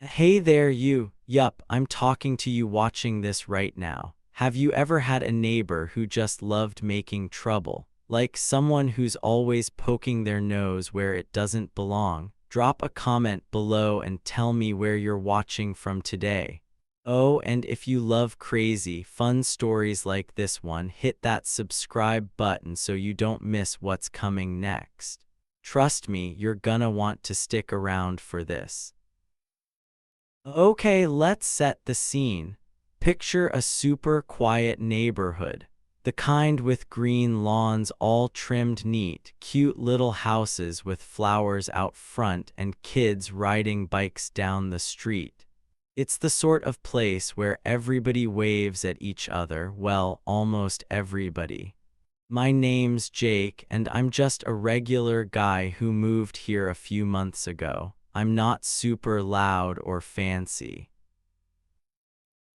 Hey there, you. Yup, I'm talking to you watching this right now. Have you ever had a neighbor who just loved making trouble? Like someone who's always poking their nose where it doesn't belong? Drop a comment below and tell me where you're watching from today. Oh, and if you love crazy, fun stories like this one, hit that subscribe button so you don't miss what's coming next. Trust me, you're gonna want to stick around for this. Okay, let's set the scene. Picture a super quiet neighborhood. The kind with green lawns all trimmed neat, cute little houses with flowers out front and kids riding bikes down the street. It's the sort of place where everybody waves at each other, well, almost everybody. My name's Jake, and I'm just a regular guy who moved here a few months ago. I'm not super loud or fancy.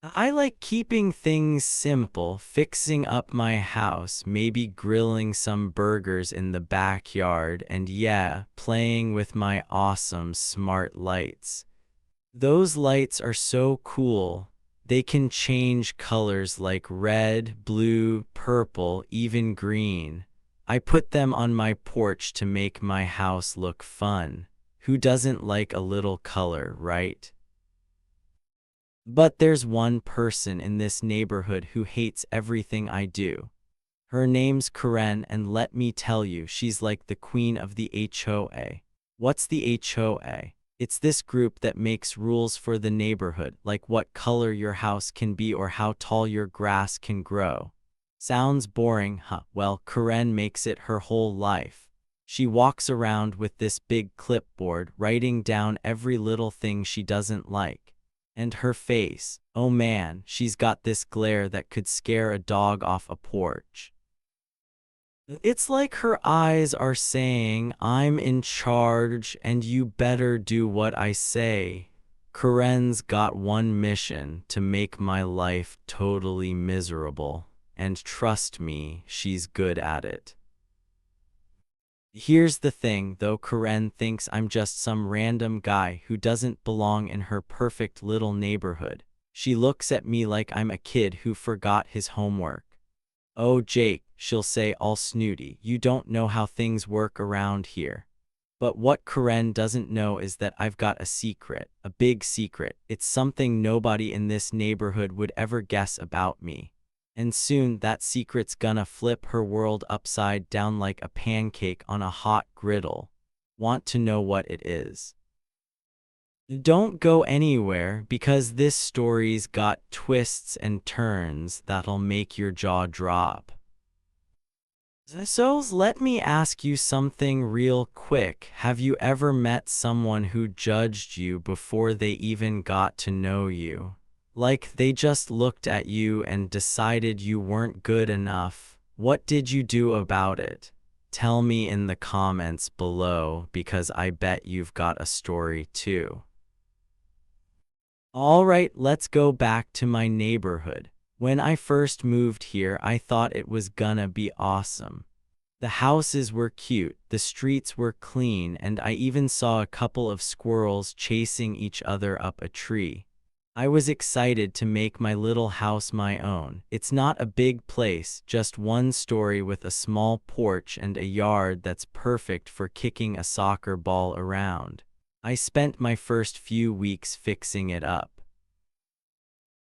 I like keeping things simple, fixing up my house, maybe grilling some burgers in the backyard, and yeah, playing with my awesome smart lights. Those lights are so cool. They can change colors like red, blue, purple, even green. I put them on my porch to make my house look fun. Who doesn't like a little color, right? But there's one person in this neighborhood who hates everything I do. Her name's Karen, and let me tell you, she's like the queen of the HOA. What's the HOA? It's this group that makes rules for the neighborhood, like what color your house can be or how tall your grass can grow. Sounds boring, huh? Well, Karen makes it her whole life. She walks around with this big clipboard, writing down every little thing she doesn't like. And her face, oh man, she's got this glare that could scare a dog off a porch. It's like her eyes are saying, I'm in charge and you better do what I say. Karen's got one mission: to make my life totally miserable. And trust me, she's good at it. Here's the thing, though, Karen thinks I'm just some random guy who doesn't belong in her perfect little neighborhood. She looks at me like I'm a kid who forgot his homework. Oh, Jake, she'll say all snooty, you don't know how things work around here. But what Karen doesn't know is that I've got a secret, a big secret. It's something nobody in this neighborhood would ever guess about me. And soon that secret's gonna flip her world upside down like a pancake on a hot griddle. Want to know what it is? Don't go anywhere, because this story's got twists and turns that'll make your jaw drop. So let me ask you something real quick. Have you ever met someone who judged you before they even got to know you? Like they just looked at you and decided you weren't good enough? What did you do about it? Tell me in the comments below, because I bet you've got a story too. Alright, let's go back to my neighborhood. When I first moved here, I thought it was gonna be awesome. The houses were cute, the streets were clean, and I even saw a couple of squirrels chasing each other up a tree. I was excited to make my little house my own. It's not a big place, just one story with a small porch and a yard that's perfect for kicking a soccer ball around. I spent my first few weeks fixing it up.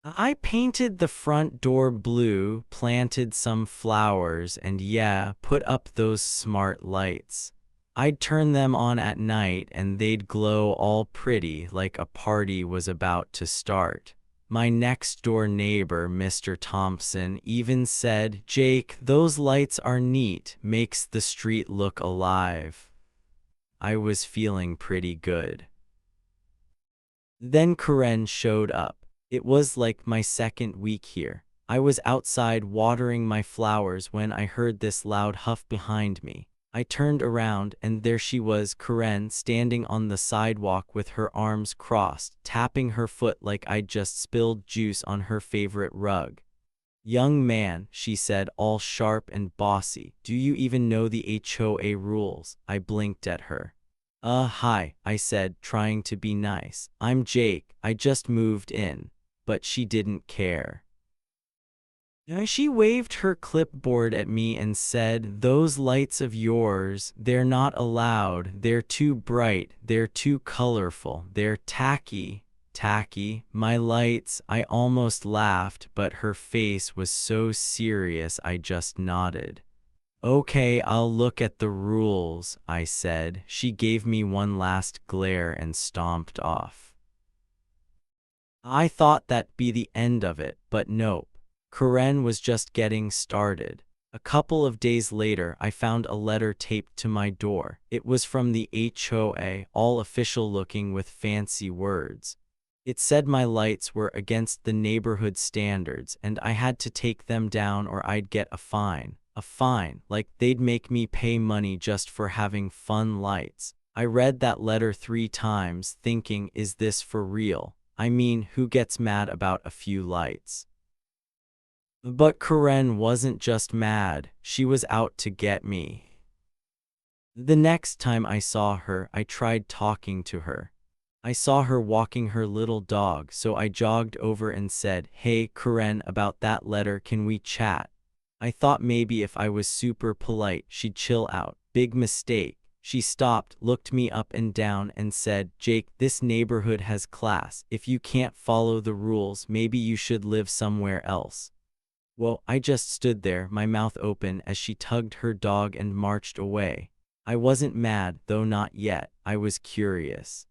I painted the front door blue, planted some flowers, and yeah, put up those smart lights. I'd turn them on at night and they'd glow all pretty like a party was about to start. My next door neighbor, Mr. Thompson, even said, "Jake, those lights are neat, makes the street look alive." I was feeling pretty good. Then Karen showed up. It was like my second week here. I was outside watering my flowers when I heard this loud huff behind me. I turned around and there she was, Karen, standing on the sidewalk with her arms crossed, tapping her foot like I'd just spilled juice on her favorite rug. "Young man," she said, all sharp and bossy, "do you even know the HOA rules?" I blinked at her. Hi, I said, trying to be nice. I'm Jake, I just moved in. But she didn't care. She waved her clipboard at me and said, "Those lights of yours, they're not allowed. They're too bright, they're too colorful, they're tacky." Tacky? My lights? I almost laughed, but her face was so serious I just nodded. "Okay, I'll look at the rules," I said. She gave me one last glare and stomped off. I thought that'd be the end of it, but nope. Karen was just getting started. A couple of days later, I found a letter taped to my door. It was from the HOA, all official looking with fancy words. It said my lights were against the neighborhood standards and I had to take them down or I'd get a fine. A fine, like they'd make me pay money just for having fun lights. I read that letter 3 times, thinking, is this for real? I mean, who gets mad about a few lights? But Karen wasn't just mad, she was out to get me. The next time I saw her, I tried talking to her. I saw her walking her little dog, so I jogged over and said, "Hey, Karen, about that letter, can we chat?" I thought maybe if I was super polite, she'd chill out. Big mistake. She stopped, looked me up and down, and said, "Jake, this neighborhood has class. If you can't follow the rules, maybe you should live somewhere else." Well, I just stood there, my mouth open, as she tugged her dog and marched away. I wasn't mad, though not yet. I was curious.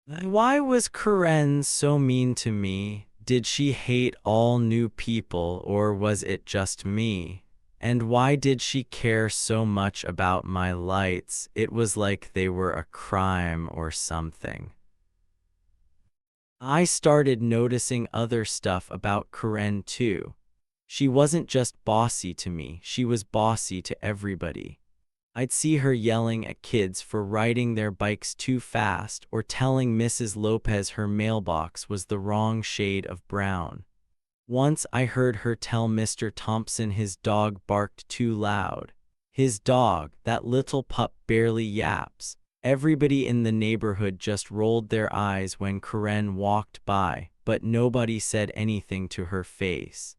Why was Karen so mean to me? Did she hate all new people, or was it just me? And why did she care so much about my lights? It was like they were a crime or something. I started noticing other stuff about Karen too. She wasn't just bossy to me, she was bossy to everybody. I'd see her yelling at kids for riding their bikes too fast or telling Mrs. Lopez her mailbox was the wrong shade of brown. Once I heard her tell Mr. Thompson his dog barked too loud. His dog, that little pup, barely yaps. Everybody in the neighborhood just rolled their eyes when Karen walked by, but nobody said anything to her face.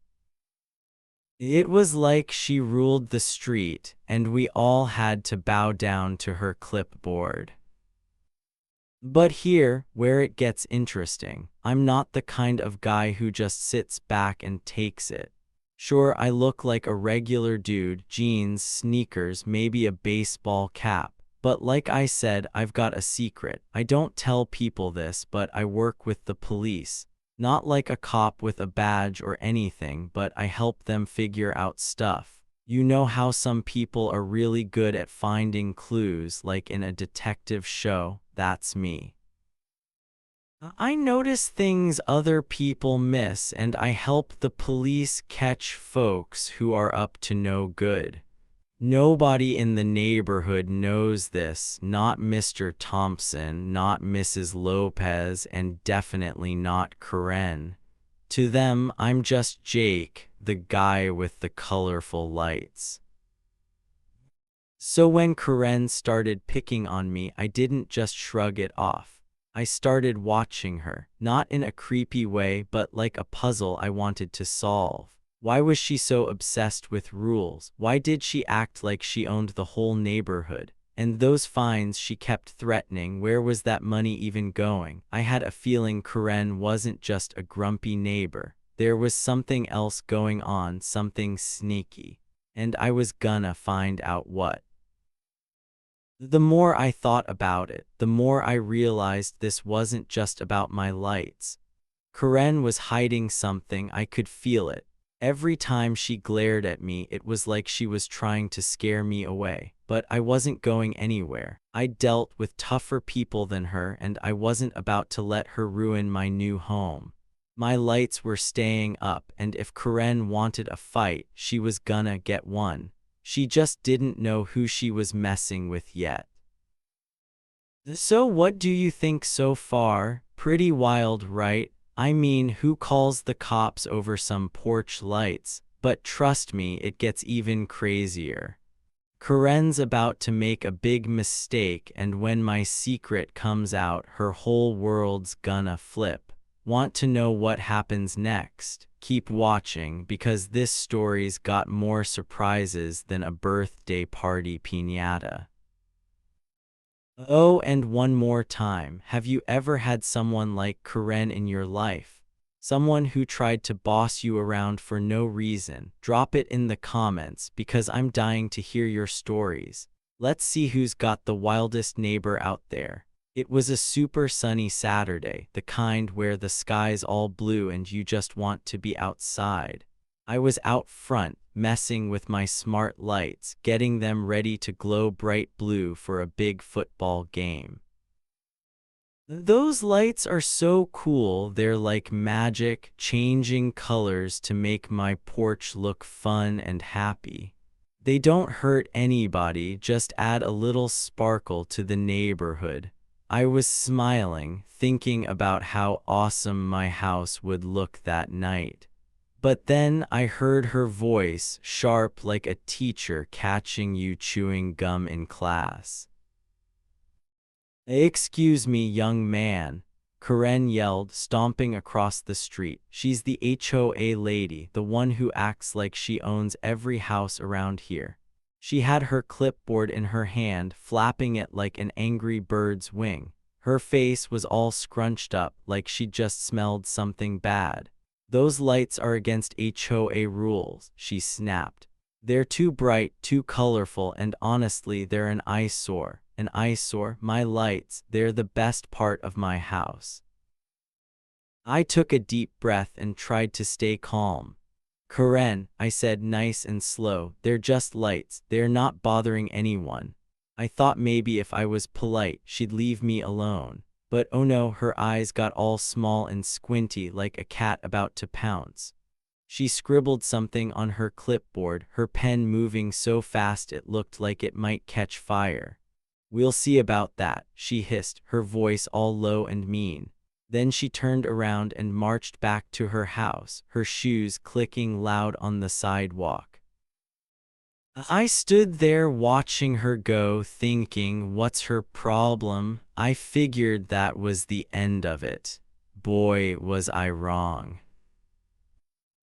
It was like she ruled the street, and we all had to bow down to her clipboard. But here, where it gets interesting, I'm not the kind of guy who just sits back and takes it. Sure, I look like a regular dude, jeans, sneakers, maybe a baseball cap. But like I said, I've got a secret. I don't tell people this, but I work with the police. Not like a cop with a badge or anything, but I help them figure out stuff. You know how some people are really good at finding clues, like in a detective show? That's me. I notice things other people miss, and I help the police catch folks who are up to no good. Nobody in the neighborhood knows this, not Mr. Thompson, not Mrs. Lopez, and definitely not Karen. To them, I'm just Jake, the guy with the colorful lights. So when Karen started picking on me, I didn't just shrug it off. I started watching her, not in a creepy way, but like a puzzle I wanted to solve. Why was she so obsessed with rules? Why did she act like she owned the whole neighborhood? And those fines she kept threatening, where was that money even going? I had a feeling Karen wasn't just a grumpy neighbor. There was something else going on, something sneaky. And I was gonna find out what. The more I thought about it, the more I realized this wasn't just about my lights. Karen was hiding something, I could feel it. Every time she glared at me, it was like she was trying to scare me away. But I wasn't going anywhere. I dealt with tougher people than her, and I wasn't about to let her ruin my new home. My lights were staying up, and if Karen wanted a fight, she was gonna get one. She just didn't know who she was messing with yet. So what do you think so far? Pretty wild, right? I mean, who calls the cops over some porch lights? But trust me, it gets even crazier. Karen's about to make a big mistake, and when my secret comes out, her whole world's gonna flip. Want to know what happens next? Keep watching, because this story's got more surprises than a birthday party piñata. Oh, and one more time, have you ever had someone like Karen in your life? Someone who tried to boss you around for no reason? Drop it in the comments, because I'm dying to hear your stories. Let's see who's got the wildest neighbor out there. It was a super sunny Saturday, the kind where the sky's all blue and you just want to be outside. I was out front, messing with my smart lights, getting them ready to glow bright blue for a big football game. Those lights are so cool, they're like magic, changing colors to make my porch look fun and happy. They don't hurt anybody, just add a little sparkle to the neighborhood. I was smiling, thinking about how awesome my house would look that night. But then I heard her voice, sharp like a teacher catching you chewing gum in class. "Excuse me, young man," Karen yelled, stomping across the street. She's the HOA lady, the one who acts like she owns every house around here. She had her clipboard in her hand, flapping it like an angry bird's wing. Her face was all scrunched up, like she'd just smelled something bad. "Those lights are against HOA rules," she snapped. "They're too bright, too colorful, and honestly, they're an eyesore. An eyesore? My lights, they're the best part of my house." I took a deep breath and tried to stay calm. "Karen," I said nice and slow, "they're just lights, they're not bothering anyone." I thought maybe if I was polite, she'd leave me alone. But oh no, her eyes got all small and squinty like a cat about to pounce. She scribbled something on her clipboard, her pen moving so fast it looked like it might catch fire. "We'll see about that," she hissed, her voice all low and mean. Then she turned around and marched back to her house, her shoes clicking loud on the sidewalk. I stood there watching her go, thinking, what's her problem? I figured that was the end of it. Boy, was I wrong.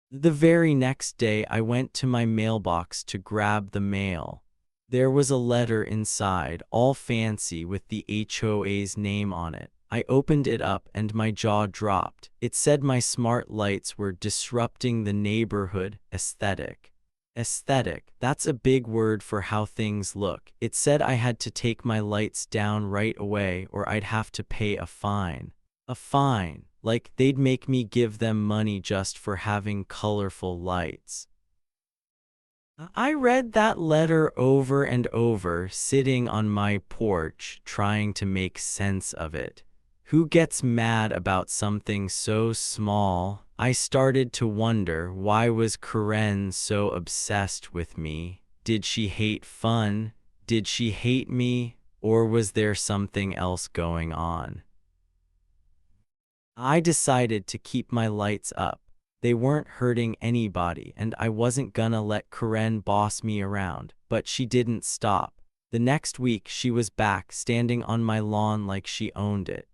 The very next day, I went to my mailbox to grab the mail. There was a letter inside, all fancy with the HOA's name on it. I opened it up and my jaw dropped. It said my smart lights were disrupting the neighborhood aesthetic. Aesthetic, that's a big word for how things look. It said I had to take my lights down right away or I'd have to pay a fine. A fine, like they'd make me give them money just for having colorful lights. I read that letter over and over, sitting on my porch, trying to make sense of it. Who gets mad about something so small? I started to wonder, why was Karen so obsessed with me? Did she hate fun? Did she hate me? Or was there something else going on? I decided to keep my lights up. They weren't hurting anybody, and I wasn't gonna let Karen boss me around, but she didn't stop. The next week, she was back, standing on my lawn like she owned it.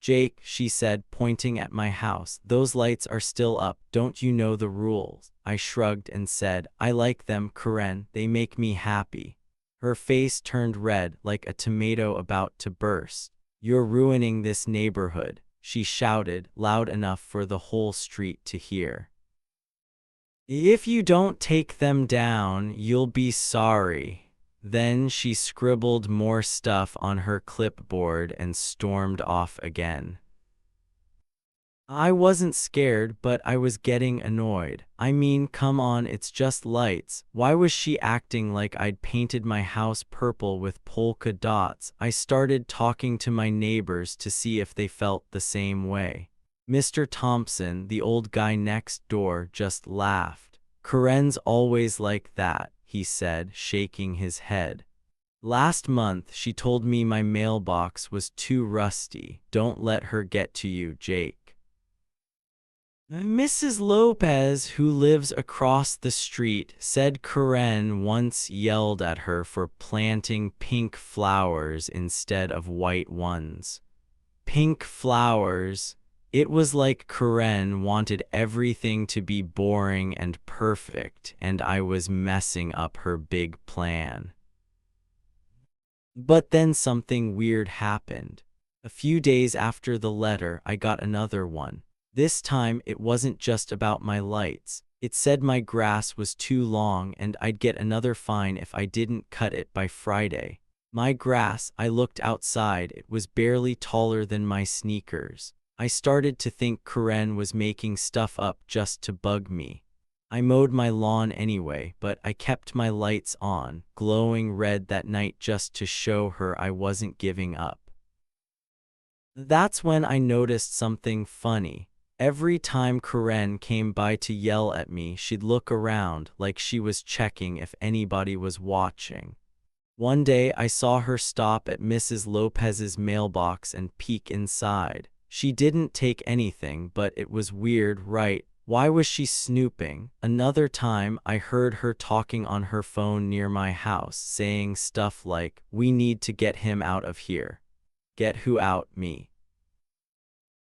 "Jake," she said, pointing at my house, "those lights are still up. Don't you know the rules?" I shrugged and said, "I like them, Karen. They make me happy." Her face turned red like a tomato about to burst. "You're ruining this neighborhood," she shouted, loud enough for the whole street to hear. "If you don't take them down, you'll be sorry." Then she scribbled more stuff on her clipboard and stormed off again. I wasn't scared, but I was getting annoyed. I mean, come on, it's just lights. Why was she acting like I'd painted my house purple with polka dots? I started talking to my neighbors to see if they felt the same way. Mr. Thompson, the old guy next door, just laughed. "Karen's always like that," he said, shaking his head. "Last month, she told me my mailbox was too rusty. Don't let her get to you, Jake." Mrs. Lopez, who lives across the street, said Karen once yelled at her for planting pink flowers instead of white ones. Pink flowers. It was like Karen wanted everything to be boring and perfect, and I was messing up her big plan. But then something weird happened. A few days after the letter, I got another one. This time, it wasn't just about my lights. It said my grass was too long and I'd get another fine if I didn't cut it by Friday. My grass, I looked outside, it was barely taller than my sneakers. I started to think Karen was making stuff up just to bug me. I mowed my lawn anyway, but I kept my lights on, glowing red that night just to show her I wasn't giving up. That's when I noticed something funny. Every time Karen came by to yell at me, she'd look around like she was checking if anybody was watching. One day I saw her stop at Mrs. Lopez's mailbox and peek inside. She didn't take anything, but it was weird, right? Why was she snooping? Another time I heard her talking on her phone near my house, saying stuff like, "We need to get him out of here." Get who out? Me.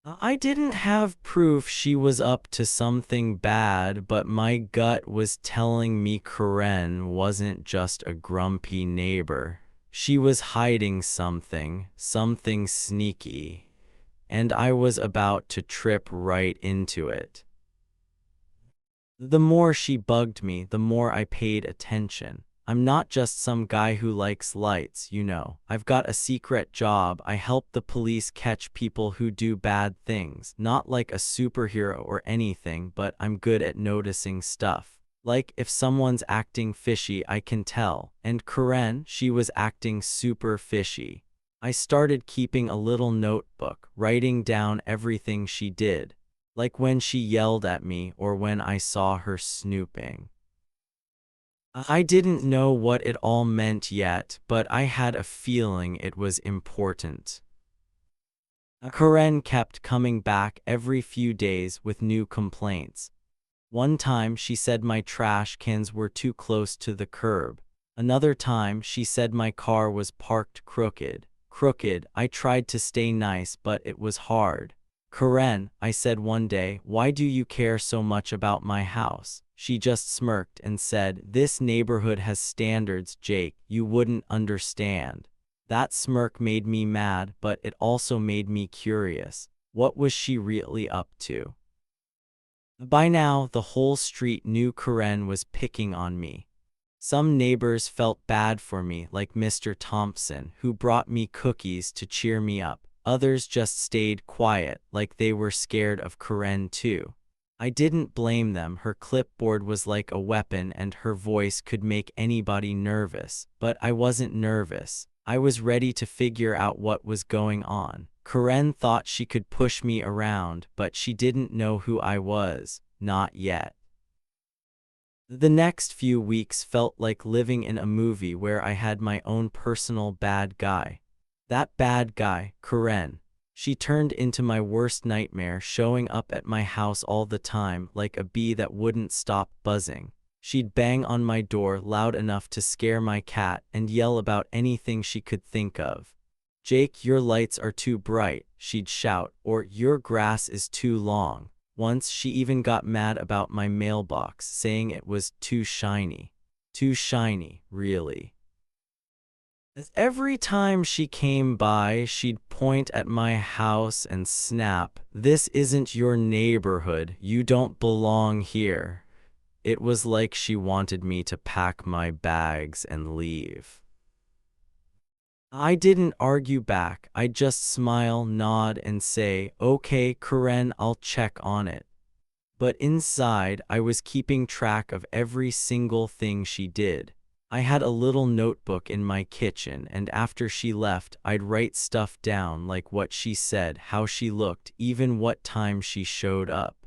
I didn't have proof she was up to something bad, but my gut was telling me Karen wasn't just a grumpy neighbor. She was hiding something, something sneaky, and I was about to trip right into it. The more she bugged me, the more I paid attention. I'm not just some guy who likes lights, you know. I've got a secret job. I help the police catch people who do bad things. Not like a superhero or anything, but I'm good at noticing stuff. Like if someone's acting fishy, I can tell. And Karen, she was acting super fishy. I started keeping a little notebook, writing down everything she did. Like when she yelled at me or when I saw her snooping. I didn't know what it all meant yet, but I had a feeling it was important. Karen kept coming back every few days with new complaints. One time she said my trash cans were too close to the curb. Another time she said my car was parked crooked. I tried to stay nice, but it was hard. Karen, I said one day, why do you care so much about my house? She just smirked and said, this neighborhood has standards, Jake, you wouldn't understand. That smirk made me mad, but it also made me curious. What was she really up to? By now, the whole street knew Karen was picking on me. Some neighbors felt bad for me, like Mr. Thompson, who brought me cookies to cheer me up. Others just stayed quiet, like they were scared of Karen too. I didn't blame them. Her clipboard was like a weapon and her voice could make anybody nervous. But I wasn't nervous. I was ready to figure out what was going on. Karen thought she could push me around, but she didn't know who I was. Not yet. The next few weeks felt like living in a movie where I had my own personal bad guy. That bad guy, Karen. She turned into my worst nightmare, showing up at my house all the time like a bee that wouldn't stop buzzing. She'd bang on my door loud enough to scare my cat and yell about anything she could think of. Jake, your lights are too bright, she'd shout, or your grass is too long. Once she even got mad about my mailbox, saying it was too shiny. Too shiny, really. Every time she came by, she'd point at my house and snap, "This isn't your neighborhood, you don't belong here." It was like she wanted me to pack my bags and leave. I didn't argue back, I'd just smile, nod, and say, "Okay, Karen, I'll check on it." But inside, I was keeping track of every single thing she did. I had a little notebook in my kitchen, and after she left, I'd write stuff down like what she said, how she looked, even what time she showed up.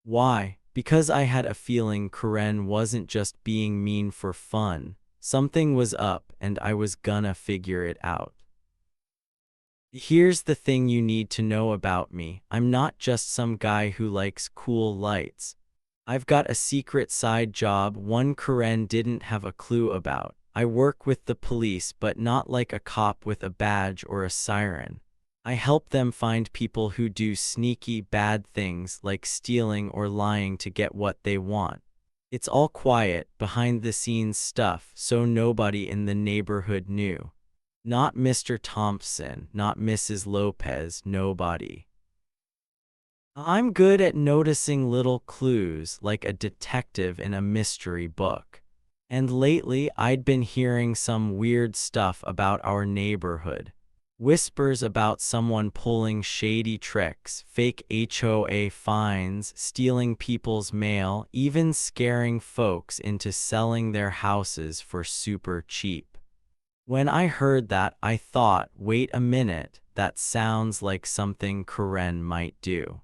Why? Because I had a feeling Karen wasn't just being mean for fun. Something was up, and I was gonna figure it out. Here's the thing you need to know about me. I'm not just some guy who likes cool lights. I've got a secret side job one Karen didn't have a clue about. I work with the police, but not like a cop with a badge or a siren. I help them find people who do sneaky bad things like stealing or lying to get what they want. It's all quiet, behind the scenes stuff, so nobody in the neighborhood knew. Not Mr. Thompson, not Mrs. Lopez, nobody. I'm good at noticing little clues like a detective in a mystery book. And lately, I'd been hearing some weird stuff about our neighborhood. Whispers about someone pulling shady tricks, fake HOA fines, stealing people's mail, even scaring folks into selling their houses for super cheap. When I heard that, I thought, wait a minute, that sounds like something Karen might do.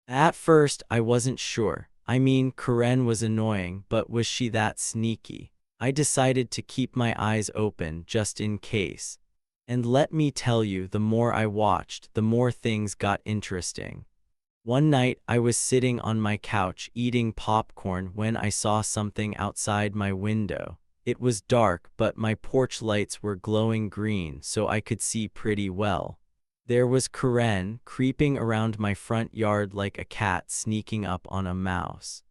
At first, I wasn't sure. I mean, Karen was annoying, but was she that sneaky? I decided to keep my eyes open just in case. And let me tell you, the more I watched, the more things got interesting. One night, I was sitting on my couch eating popcorn when I saw something outside my window. It was dark, but my porch lights were glowing green, so I could see pretty well. There was Karen creeping around my front yard like a cat sneaking up on a mouse.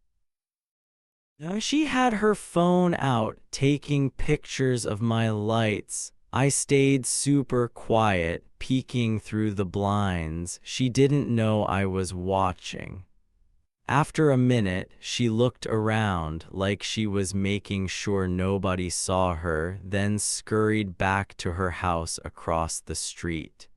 Now, she had her phone out, taking pictures of my lights. I stayed super quiet, peeking through the blinds. She didn't know I was watching. After a minute, she looked around like she was making sure nobody saw her, then scurried back to her house across the street.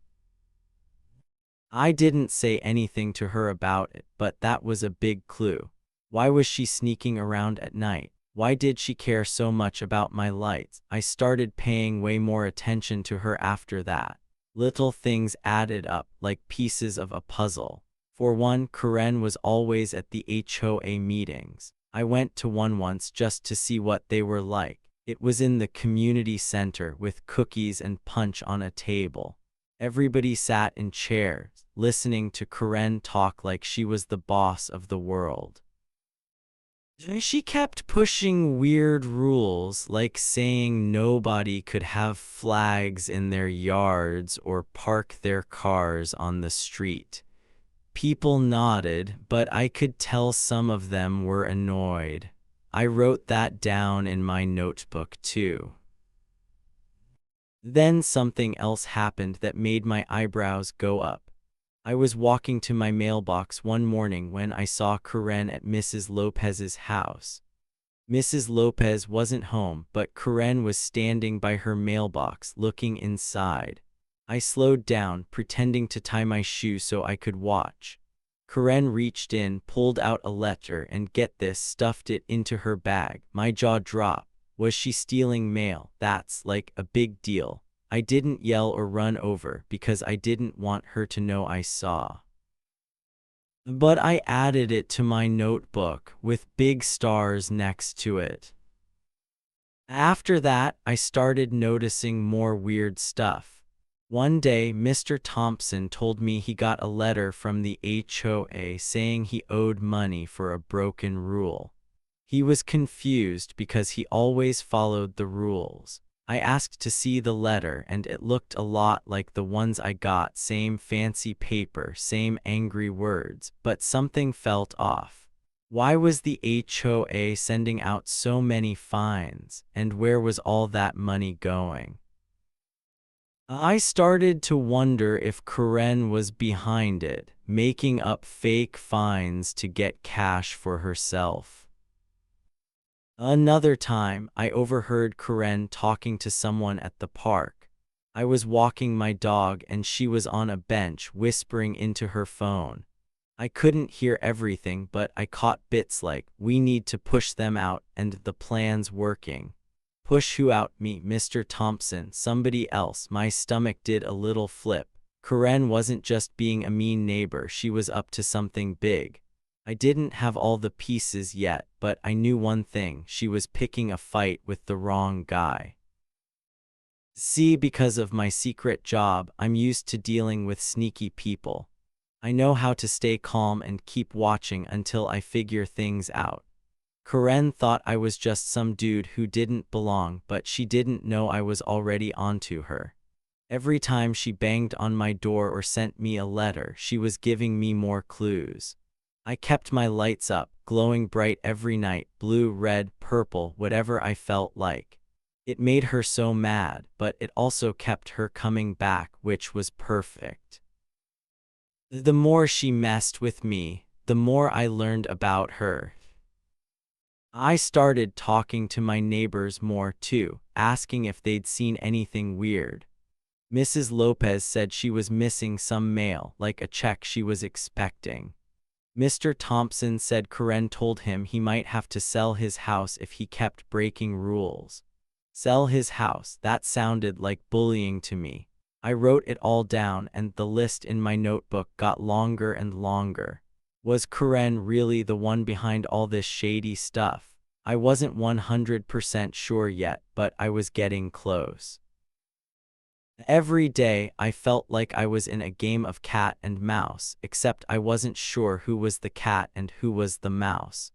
I didn't say anything to her about it, but that was a big clue. Why was she sneaking around at night? Why did she care so much about my lights? I started paying way more attention to her after that. Little things added up, like pieces of a puzzle. For one, Karen was always at the HOA meetings. I went to one once just to see what they were like. It was in the community center with cookies and punch on a table. Everybody sat in chairs, listening to Karen talk like she was the boss of the world. She kept pushing weird rules, like saying nobody could have flags in their yards or park their cars on the street. People nodded, but I could tell some of them were annoyed. I wrote that down in my notebook too. Then something else happened that made my eyebrows go up. I was walking to my mailbox one morning when I saw Karen at Mrs. Lopez's house. Mrs. Lopez wasn't home, but Karen was standing by her mailbox looking inside. I slowed down, pretending to tie my shoe so I could watch. Karen reached in, pulled out a letter, and get this, stuffed it into her bag. My jaw dropped. Was she stealing mail? That's like a big deal. I didn't yell or run over because I didn't want her to know I saw. But I added it to my notebook with big stars next to it. After that, I started noticing more weird stuff. One day, Mr. Thompson told me he got a letter from the HOA saying he owed money for a broken rule. He was confused because he always followed the rules. I asked to see the letter, and it looked a lot like the ones I got, same fancy paper, same angry words, but something felt off. Why was the HOA sending out so many fines, and where was all that money going? I started to wonder if Karen was behind it, making up fake fines to get cash for herself. Another time, I overheard Karen talking to someone at the park. I was walking my dog and she was on a bench whispering into her phone. I couldn't hear everything, but I caught bits like, "We need to push them out and the plan's working." Push who out? Me, Mr. Thompson, somebody else. My stomach did a little flip. Karen wasn't just being a mean neighbor, she was up to something big. I didn't have all the pieces yet, but I knew one thing: she was picking a fight with the wrong guy. See, because of my secret job, I'm used to dealing with sneaky people. I know how to stay calm and keep watching until I figure things out. Karen thought I was just some dude who didn't belong, but she didn't know I was already onto her. Every time she banged on my door or sent me a letter, she was giving me more clues. I kept my lights up, glowing bright every night, blue, red, purple, whatever I felt like. It made her so mad, but it also kept her coming back, which was perfect. The more she messed with me, the more I learned about her. I started talking to my neighbors more too, asking if they'd seen anything weird. Mrs. Lopez said she was missing some mail, like a check she was expecting. Mr. Thompson said Karen told him he might have to sell his house if he kept breaking rules. Sell his house, that sounded like bullying to me. I wrote it all down and the list in my notebook got longer and longer. Was Karen really the one behind all this shady stuff? I wasn't 100% sure yet, but I was getting close. Every day, I felt like I was in a game of cat and mouse, except I wasn't sure who was the cat and who was the mouse.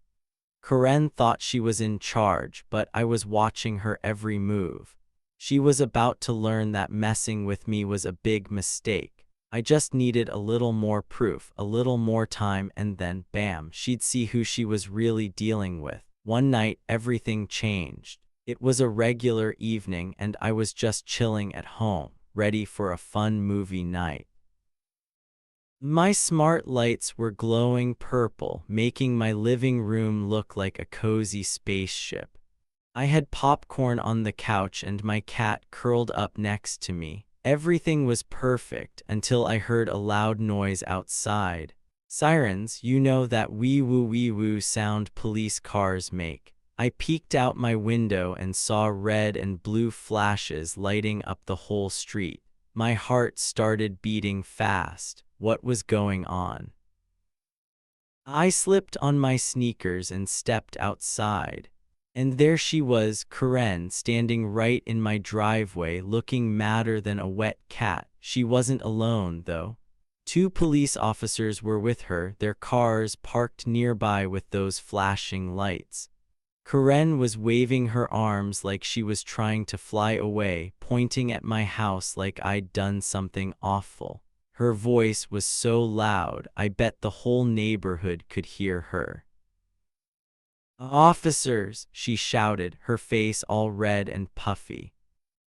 Karen thought she was in charge, but I was watching her every move. She was about to learn that messing with me was a big mistake. I just needed a little more proof, a little more time, and then, bam, she'd see who she was really dealing with. One night, everything changed. It was a regular evening and I was just chilling at home, ready for a fun movie night. My smart lights were glowing purple, making my living room look like a cozy spaceship. I had popcorn on the couch and my cat curled up next to me. Everything was perfect until I heard a loud noise outside. Sirens, you know that wee woo sound police cars make. I peeked out my window and saw red and blue flashes lighting up the whole street. My heart started beating fast. What was going on? I slipped on my sneakers and stepped outside. And there she was, Karen, standing right in my driveway, looking madder than a wet cat. She wasn't alone, though. 2 police officers were with her, their cars parked nearby with those flashing lights. Karen was waving her arms like she was trying to fly away, pointing at my house like I'd done something awful. Her voice was so loud, I bet the whole neighborhood could hear her. "Officers!" she shouted, her face all red and puffy.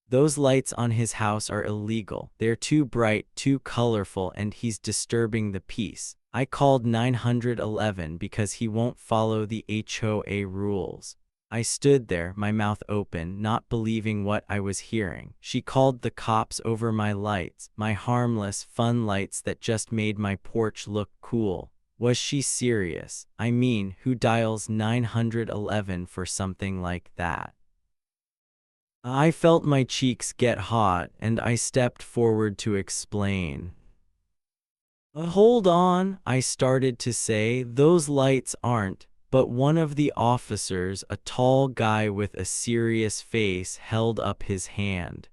"Those lights on his house are illegal. They're too bright, too colorful, and he's disturbing the peace. I called 911 because he won't follow the HOA rules." I stood there, my mouth open, not believing what I was hearing. She called the cops over my lights, my harmless, fun lights that just made my porch look cool. Was she serious? I mean, who dials 911 for something like that? I felt my cheeks get hot, and I stepped forward to explain. Hold on," I started to say, "those lights aren't," but one of the officers, a tall guy with a serious face, held up his hand.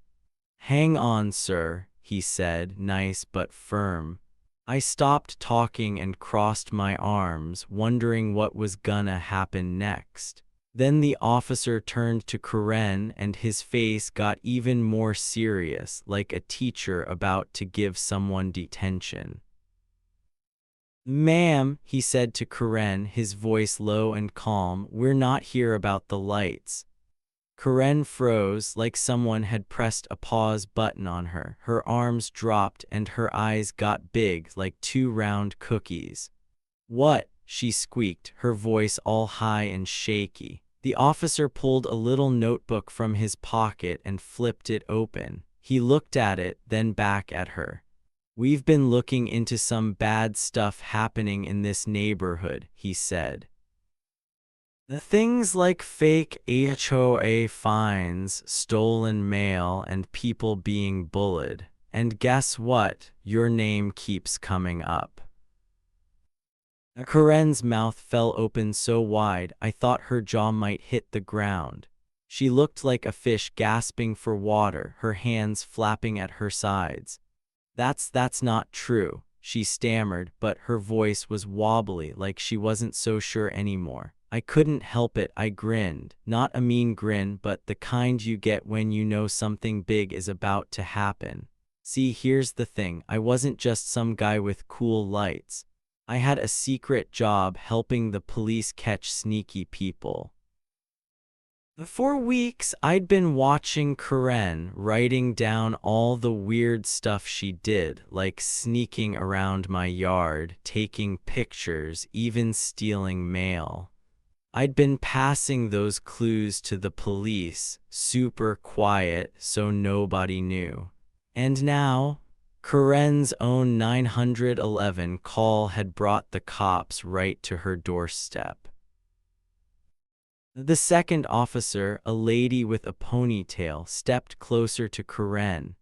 "Hang on, sir," he said, nice but firm. I stopped talking and crossed my arms, wondering what was gonna happen next. Then the officer turned to Karen and his face got even more serious, like a teacher about to give someone detention. "Ma'am," he said to Karen, his voice low and calm, "we're not here about the lights." Karen froze, like someone had pressed a pause button on her. Her arms dropped and her eyes got big, like 2 round cookies. "What?" she squeaked, her voice all high and shaky. The officer pulled a little notebook from his pocket and flipped it open. He looked at it, then back at her. "We've been looking into some bad stuff happening in this neighborhood," he said. "The things like fake HOA fines, stolen mail, and people being bullied. And guess what? Your name keeps coming up." Karen's mouth fell open so wide I thought her jaw might hit the ground. She looked like a fish gasping for water, her hands flapping at her sides. That's not true," she stammered, but her voice was wobbly, like she wasn't so sure anymore. I couldn't help it. I grinned, not a mean grin, but the kind you get when you know something big is about to happen. See, here's the thing. I wasn't just some guy with cool lights. I had a secret job helping the police catch sneaky people. For weeks, I'd been watching Karen, writing down all the weird stuff she did, like sneaking around my yard, taking pictures, even stealing mail. I'd been passing those clues to the police, super quiet, so nobody knew. And now, Karen's own 911 call had brought the cops right to her doorstep. The second officer, a lady with a ponytail, stepped closer to Karen.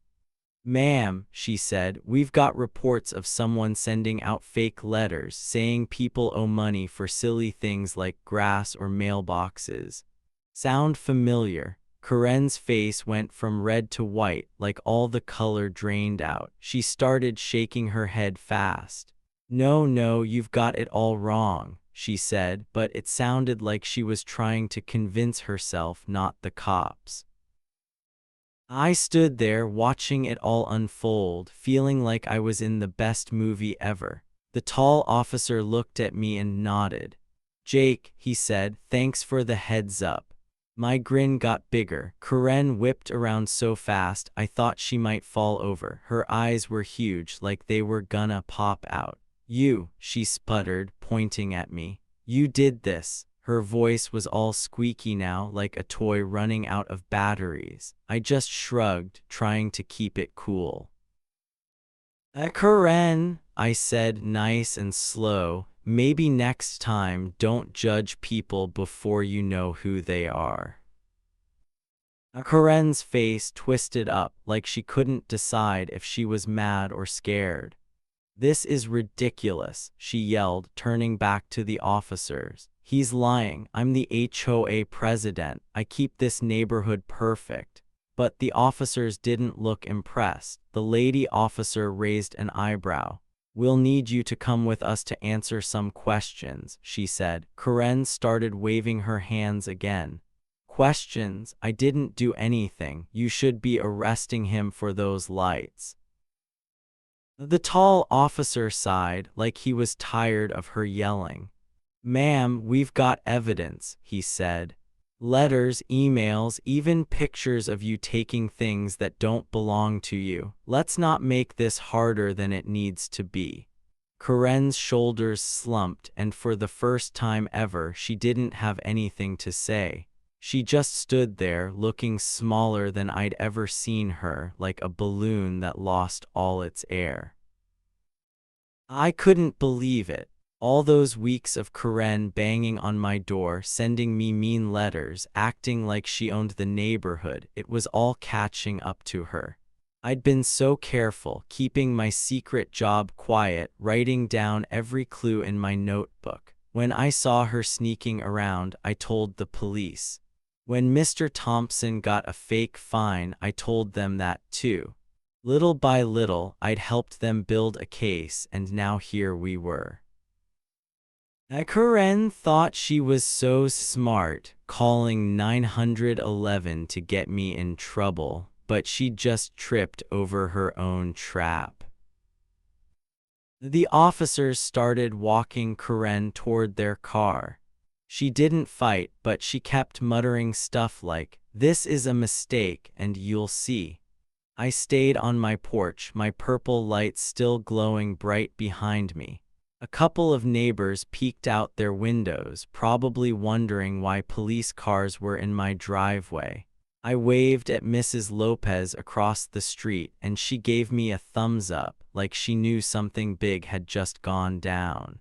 "Ma'am," she said, "we've got reports of someone sending out fake letters saying people owe money for silly things like grass or mailboxes. Sound familiar?" Karen's face went from red to white, like all the color drained out. She started shaking her head fast. No, you've got it all wrong," she said, but it sounded like she was trying to convince herself, not the cops. I stood there watching it all unfold, feeling like I was in the best movie ever. The tall officer looked at me and nodded. "Jake," he said, "thanks for the heads up." My grin got bigger. Karen whipped around so fast I thought she might fall over. Her eyes were huge, like they were gonna pop out. "You," she sputtered, pointing at me. "You did this." Her voice was all squeaky now, like a toy running out of batteries. I just shrugged, trying to keep it cool. "Karen," I said, nice and slow, "maybe next time don't judge people before you know who they are." Karen's face twisted up, like she couldn't decide if she was mad or scared. "This is ridiculous," she yelled, turning back to the officers. "He's lying. I'm the HOA president. I keep this neighborhood perfect." But the officers didn't look impressed. The lady officer raised an eyebrow. "We'll need you to come with us to answer some questions," she said. Karen started waving her hands again. "Questions? I didn't do anything. You should be arresting him for those lights." The tall officer sighed, like he was tired of her yelling. "Ma'am, we've got evidence," he said. "Letters, emails, even pictures of you taking things that don't belong to you. Let's not make this harder than it needs to be." Karen's shoulders slumped, and for the first time ever, she didn't have anything to say. She just stood there, looking smaller than I'd ever seen her, like a balloon that lost all its air. I couldn't believe it. All those weeks of Karen banging on my door, sending me mean letters, acting like she owned the neighborhood, it was all catching up to her. I'd been so careful, keeping my secret job quiet, writing down every clue in my notebook. When I saw her sneaking around, I told the police. When Mr. Thompson got a fake fine, I told them that too. Little by little, I'd helped them build a case, and now here we were. Karen thought she was so smart, calling 911 to get me in trouble, but she just tripped over her own trap. The officers started walking Karen toward their car. She didn't fight, but she kept muttering stuff like, "This is a mistake, and you'll see." I stayed on my porch, my purple light still glowing bright behind me. A couple of neighbors peeked out their windows, probably wondering why police cars were in my driveway. I waved at Mrs. Lopez across the street, and she gave me a thumbs up, like she knew something big had just gone down.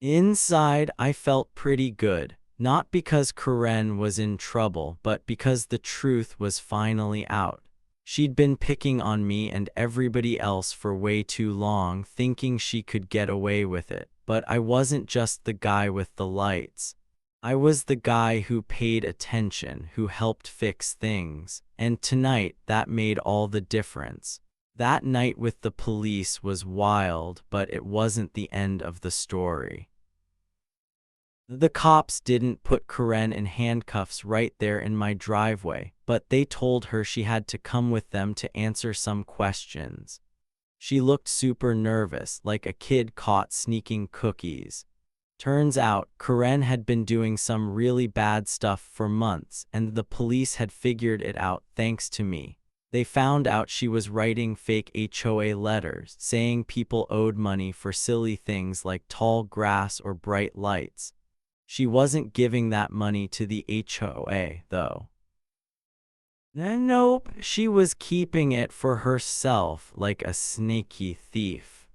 Inside, I felt pretty good, not because Karen was in trouble, but because the truth was finally out. She'd been picking on me and everybody else for way too long, thinking she could get away with it. But I wasn't just the guy with the lights. I was the guy who paid attention, who helped fix things, and tonight that made all the difference. That night with the police was wild, but it wasn't the end of the story. The cops didn't put Karen in handcuffs right there in my driveway, but they told her she had to come with them to answer some questions. She looked super nervous, like a kid caught sneaking cookies. Turns out, Karen had been doing some really bad stuff for months, and the police had figured it out thanks to me. They found out she was writing fake HOA letters, saying people owed money for silly things like tall grass or bright lights. She wasn't giving that money to the HOA, though. Nope, she was keeping it for herself like a sneaky thief.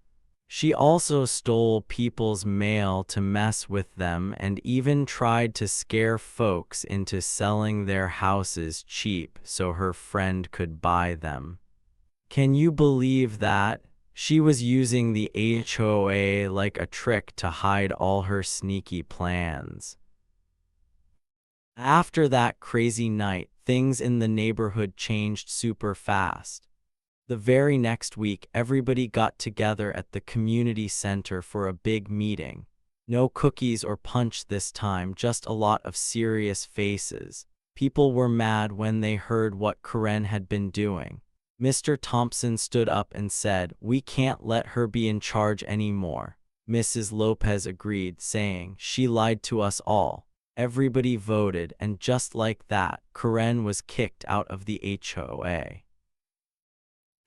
She also stole people's mail to mess with them and even tried to scare folks into selling their houses cheap so her friend could buy them. Can you believe that? She was using the HOA like a trick to hide all her sneaky plans. After that crazy night, things in the neighborhood changed super fast. The very next week, everybody got together at the community center for a big meeting. No cookies or punch this time, just a lot of serious faces. People were mad when they heard what Karen had been doing. Mr. Thompson stood up and said, "We can't let her be in charge anymore." Mrs. Lopez agreed, saying, "She lied to us all." Everybody voted, and just like that, Karen was kicked out of the HOA.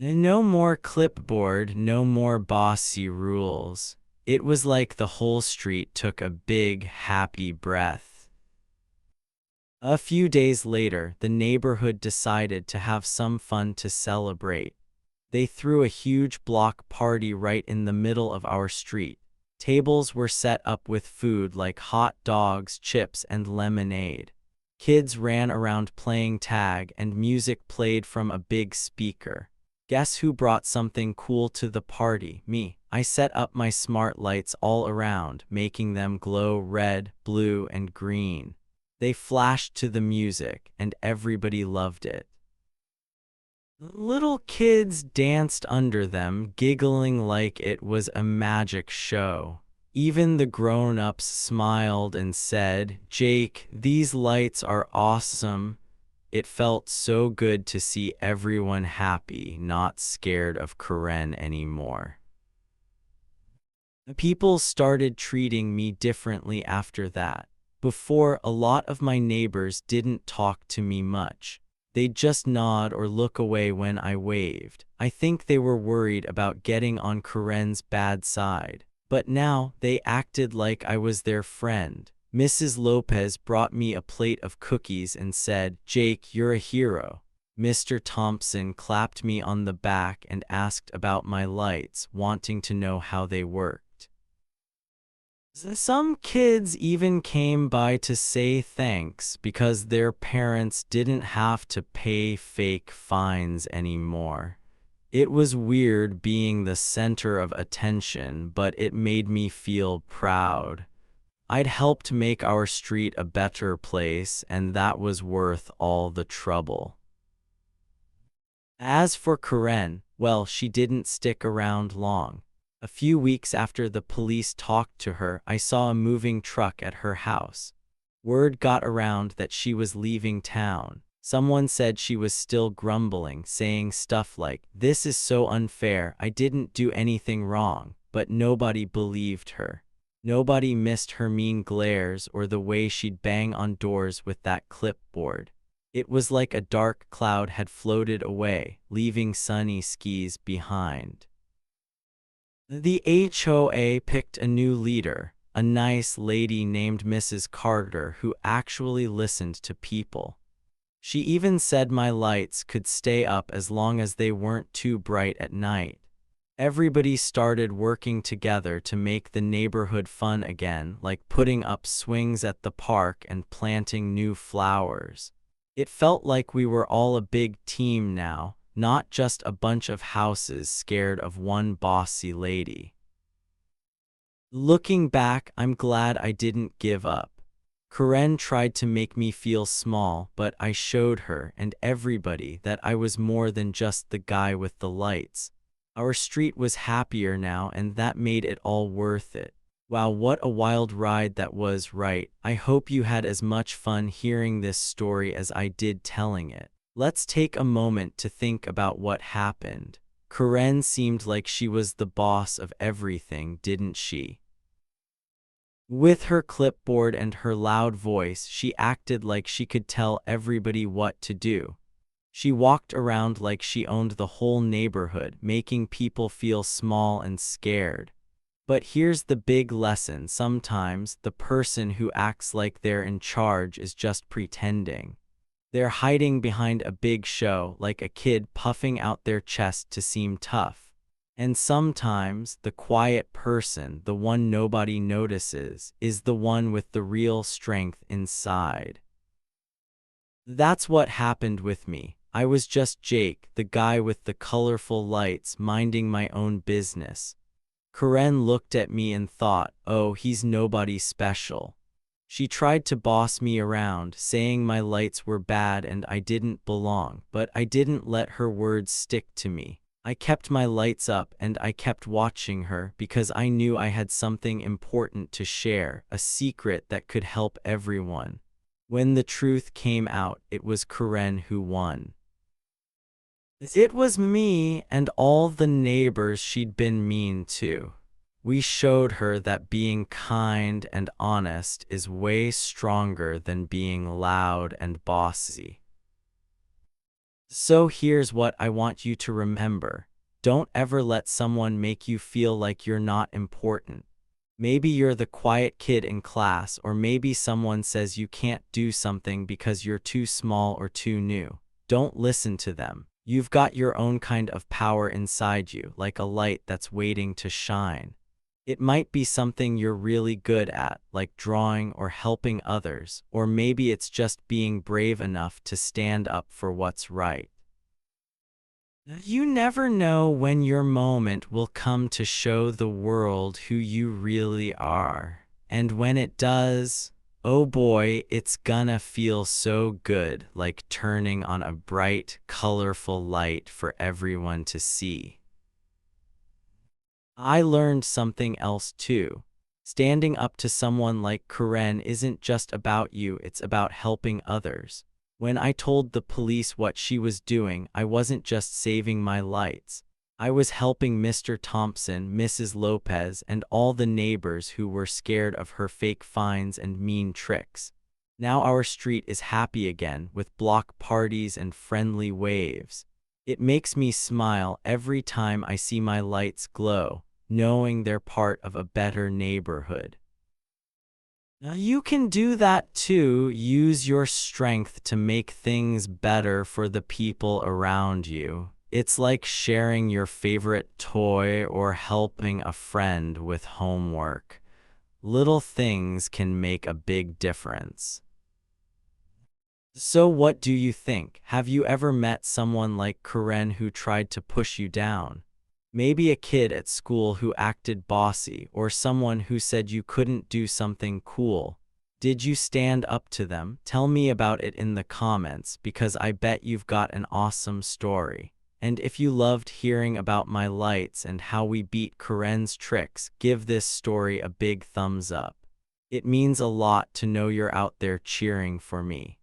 No more clipboard, no more bossy rules. It was like the whole street took a big, happy breath. A few days later, the neighborhood decided to have some fun to celebrate. They threw a huge block party right in the middle of our street. Tables were set up with food like hot dogs, chips, and lemonade. Kids ran around playing tag, and music played from a big speaker. Guess who brought something cool to the party? Me. I set up my smart lights all around, making them glow red, blue, and green. They flashed to the music, and everybody loved it. Little kids danced under them, giggling like it was a magic show. Even the grown-ups smiled and said, "Jake, these lights are awesome." It felt so good to see everyone happy, not scared of Karen anymore. People started treating me differently after that. Before, a lot of my neighbors didn't talk to me much. They'd just nod or look away when I waved. I think they were worried about getting on Karen's bad side. But now, they acted like I was their friend. Mrs. Lopez brought me a plate of cookies and said, "Jake, you're a hero." Mr. Thompson clapped me on the back and asked about my lights, wanting to know how they worked. Some kids even came by to say thanks because their parents didn't have to pay fake fines anymore. It was weird being the center of attention, but it made me feel proud. I'd helped make our street a better place, and that was worth all the trouble. As for Karen, well, she didn't stick around long. A few weeks after the police talked to her, I saw a moving truck at her house. Word got around that she was leaving town. Someone said she was still grumbling, saying stuff like, "This is so unfair, I didn't do anything wrong," but nobody believed her. Nobody missed her mean glares or the way she'd bang on doors with that clipboard. It was like a dark cloud had floated away, leaving sunny skies behind. The HOA picked a new leader, a nice lady named Mrs. Carter who actually listened to people. She even said my lights could stay up as long as they weren't too bright at night. Everybody started working together to make the neighborhood fun again, like putting up swings at the park and planting new flowers. It felt like we were all a big team now, not just a bunch of houses scared of one bossy lady. Looking back, I'm glad I didn't give up. Karen tried to make me feel small, but I showed her and everybody that I was more than just the guy with the lights. Our street was happier now, and that made it all worth it. Wow, what a wild ride that was, right? I hope you had as much fun hearing this story as I did telling it. Let's take a moment to think about what happened. Karen seemed like she was the boss of everything, didn't she? With her clipboard and her loud voice, she acted like she could tell everybody what to do. She walked around like she owned the whole neighborhood, making people feel small and scared. But here's the big lesson: sometimes the person who acts like they're in charge is just pretending. They're hiding behind a big show, like a kid puffing out their chest to seem tough. And sometimes the quiet person, the one nobody notices, is the one with the real strength inside. That's what happened with me. I was just Jake, the guy with the colorful lights, minding my own business. Karen looked at me and thought, oh, he's nobody special. She tried to boss me around, saying my lights were bad and I didn't belong, but I didn't let her words stick to me. I kept my lights up and I kept watching her because I knew I had something important to share, a secret that could help everyone. When the truth came out, it was Karen who won. It was me and all the neighbors she'd been mean to. We showed her that being kind and honest is way stronger than being loud and bossy. So here's what I want you to remember. Don't ever let someone make you feel like you're not important. Maybe you're the quiet kid in class, or maybe someone says you can't do something because you're too small or too new. Don't listen to them. You've got your own kind of power inside you, like a light that's waiting to shine. It might be something you're really good at, like drawing or helping others, or maybe it's just being brave enough to stand up for what's right. You never know when your moment will come to show the world who you really are. And when it does, oh boy, it's gonna feel so good, like turning on a bright, colorful light for everyone to see. I learned something else too. Standing up to someone like Karen isn't just about you, it's about helping others. When I told the police what she was doing, I wasn't just saving my lights. I was helping Mr. Thompson, Mrs. Lopez, and all the neighbors who were scared of her fake fines and mean tricks. Now our street is happy again, with block parties and friendly waves. It makes me smile every time I see my lights glow, knowing they're part of a better neighborhood. Now you can do that too. Use your strength to make things better for the people around you. It's like sharing your favorite toy or helping a friend with homework. Little things can make a big difference. So what do you think? Have you ever met someone like Karen who tried to push you down? Maybe a kid at school who acted bossy, or someone who said you couldn't do something cool. Did you stand up to them? Tell me about it in the comments, because I bet you've got an awesome story. And if you loved hearing about my lights and how we beat Karen's tricks, give this story a big thumbs up. It means a lot to know you're out there cheering for me.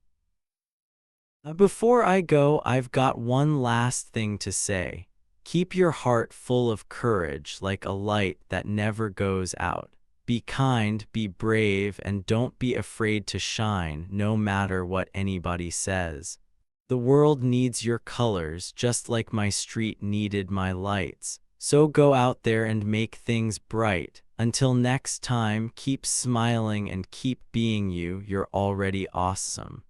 Before I go, I've got one last thing to say. Keep your heart full of courage, like a light that never goes out. Be kind, be brave, and don't be afraid to shine, no matter what anybody says. The world needs your colors, just like my street needed my lights. So go out there and make things bright. Until next time, keep smiling and keep being you. You're already awesome.